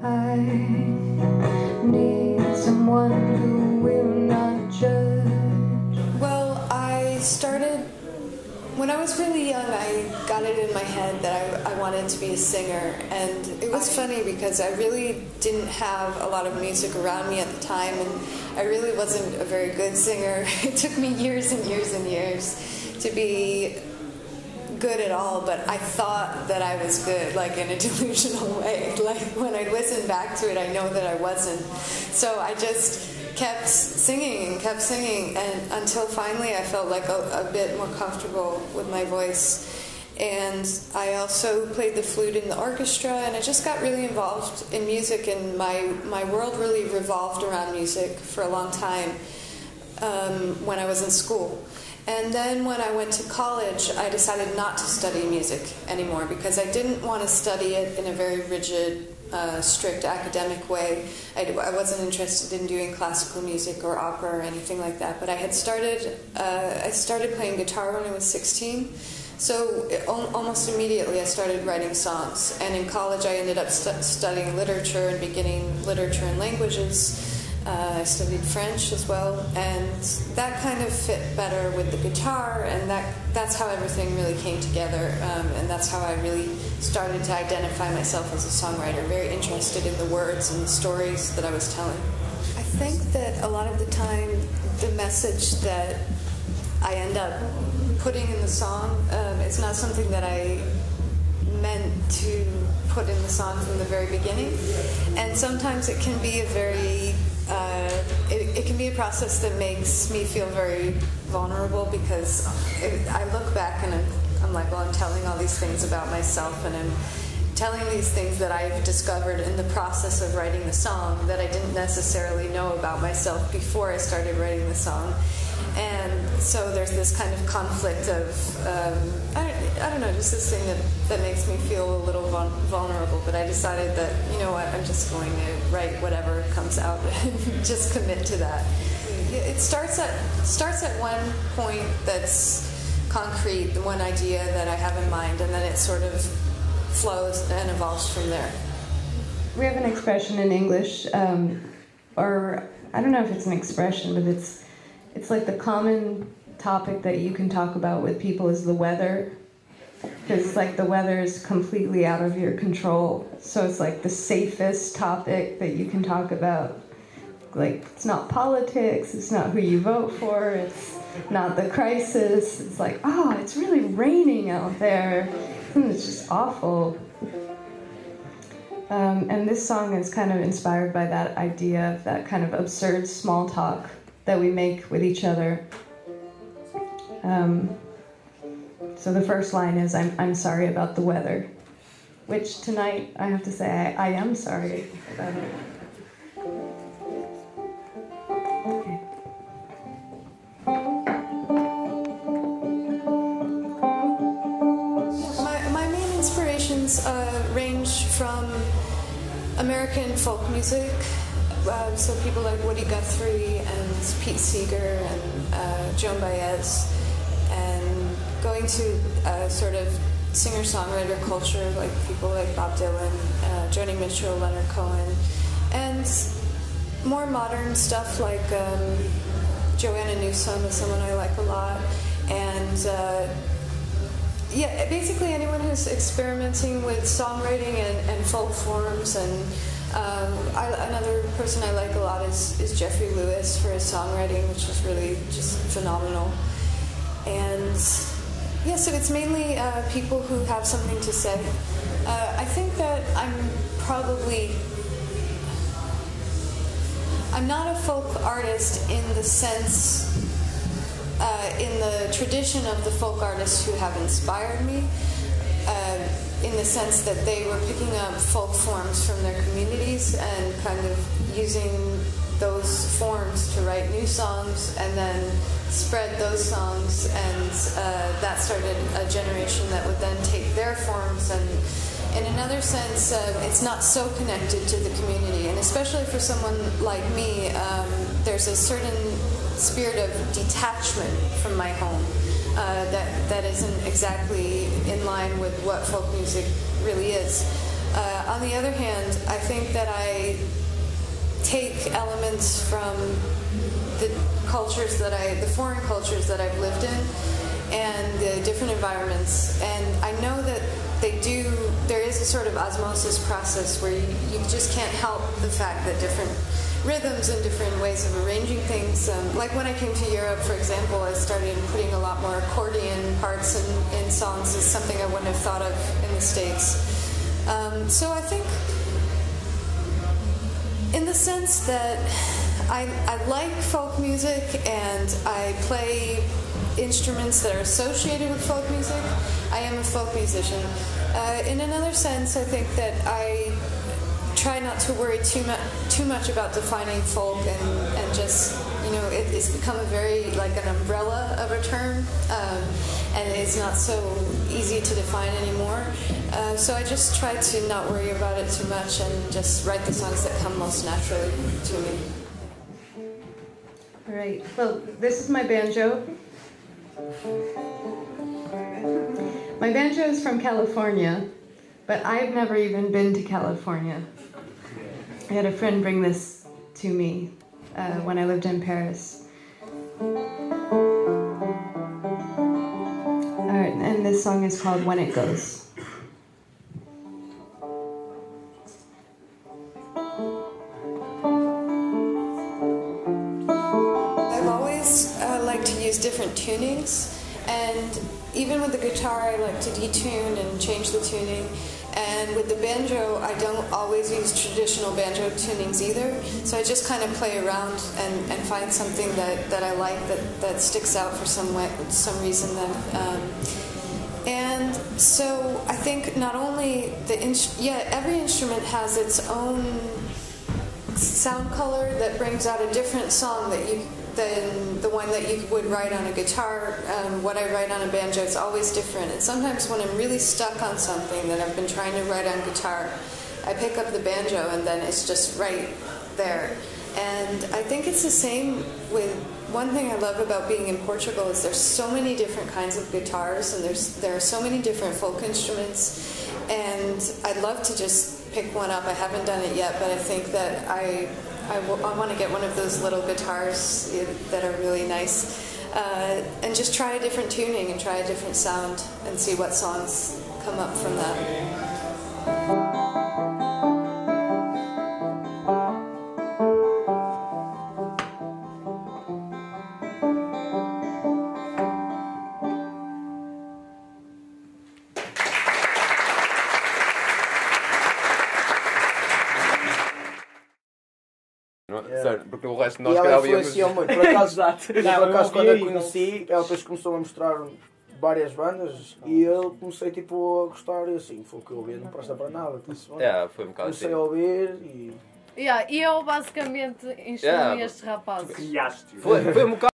I need someone who will not judge. Well, I started, when I was really young, I got it in my head that I wanted to be a singer, and it was funny because I really didn't have a lot of music around me at the time, and I really wasn't a very good singer. It took me years and years and years to be good at all, but I thought that I was good, like in a delusional way. Like when I listen back to it, I know that I wasn't. So I just kept singing, and until finally I felt like a bit more comfortable with my voice. And I also played the flute in the orchestra, and I just got really involved in music, and my world really revolved around music for a long time when I was in school. And then when I went to college, I decided not to study music anymore because I didn't want to study it in a very rigid, strict academic way. I wasn't interested in doing classical music or opera or anything like that. But I started playing guitar when I was 16. So almost immediately I started writing songs. And in college I ended up studying literature and beginning literature and languages. I studied French as well, and that kind of fit better with the guitar, and that's how everything really came together, and that's how I really started to identify myself as a songwriter, very interested in the words and the stories that I was telling. I think that a lot of the time the message that I end up putting in the song, it's not something that I meant to put in the song from the very beginning, and sometimes it can be a very it can be a process that makes me feel very vulnerable because I look back and I'm like, well, I'm telling all these things about myself, and I'm telling these things that I've discovered in the process of writing the song that I didn't necessarily know about myself before I started writing the song. And so there's this kind of conflict of, I don't know, just this thing that makes me feel a little vulnerable. But I decided that, you know what, I'm just going to write whatever comes out and just commit to that. It starts at one point that's concrete, the one idea that I have in mind, and then it sort of flows and evolves from there. We have an expression in English, or I don't know if it's an expression, but it's like the common topic that you can talk about with people is the weather, because like the weather is completely out of your control. So it's like the safest topic that you can talk about. Like it's not politics, it's not who you vote for, it's not the crisis. It's like, oh, it's really raining out there. It's just awful. And this song is kind of inspired by that idea of that kind of absurd small talk that we make with each other. So the first line is, I'm sorry about the weather, which tonight I have to say I am sorry about it. Okay. My main inspirations range from American folk music, so people like Woody Guthrie and Pete Seeger and Joan Baez, and going to sort of singer-songwriter culture, like people like Bob Dylan, Joni Mitchell, Leonard Cohen, and more modern stuff like Joanna Newsom is someone I like a lot, and yeah, basically anyone who's experimenting with songwriting and folk forms. And another person I like a lot is Jeffrey Lewis for his songwriting, which is really just phenomenal. And yeah, so it's mainly people who have something to say. I think that I'm not a folk artist in the sense, in the tradition of the folk artists who have inspired me, in the sense that they were picking up folk forms from their communities and kind of using those forms to write new songs and then spread those songs, and that started a generation that would then take their forms, and in another sense it's not so connected to the community, and especially for someone like me, there's a certain spirit of detachment from my home that isn't exactly in line with what folk music really is. On the other hand, I think that I take elements from the cultures the foreign cultures that I've lived in and the different environments, and I know that there is a sort of osmosis process where you just can't help the fact that different rhythms and different ways of arranging things. Like when I came to Europe, for example, I started putting a lot more accordion parts in songs. Is something I wouldn't have thought of in the States. So I think, in the sense that I like folk music and I play instruments that are associated with folk music, I am a folk musician. In another sense, I think that I try not to worry too much about defining folk and just, it's become a very, like an umbrella of a term, and it's not so easy to define anymore. So I just try to not worry about it too much and just write the songs that come most naturally to me. All right, well, this is my banjo. My banjo is from California, but I've never even been to California. I had a friend bring this to me when I lived in Paris. All right, and this song is called When It Goes. I've always liked to use different tunings, and even with the guitar I like to detune and change the tuning. And with the banjo, I don't always use traditional banjo tunings either, so I just kind of play around and find something that I like that sticks out for some reason. And so I think not only every instrument has its own sound color that brings out a different song than the one that you would write on a guitar. What I write on a banjo is always different. And sometimes when I'm really stuck on something that I've been trying to write on guitar, I pick up the banjo and then it's just right there. And I think it's the same with, one thing I love about being in Portugal is there's so many different kinds of guitars, and there are so many different folk instruments, and I'd love to just pick one up. I haven't done it yet, but I think that I want to get one of those little guitars that are really nice, and just try a different tuning and try a different sound and see what songs come up from that. Porque o resto de nós calhar víamos... Por acaso quando a conheci, ela depois começou a mostrar várias bandas e eu comecei tipo a gostar e assim, foi o que eu ouvi, não presta para nada. Foi um bocado assim. Comecei a ouvir e... E eu basicamente ensinei estes rapazes. Foi um bocado...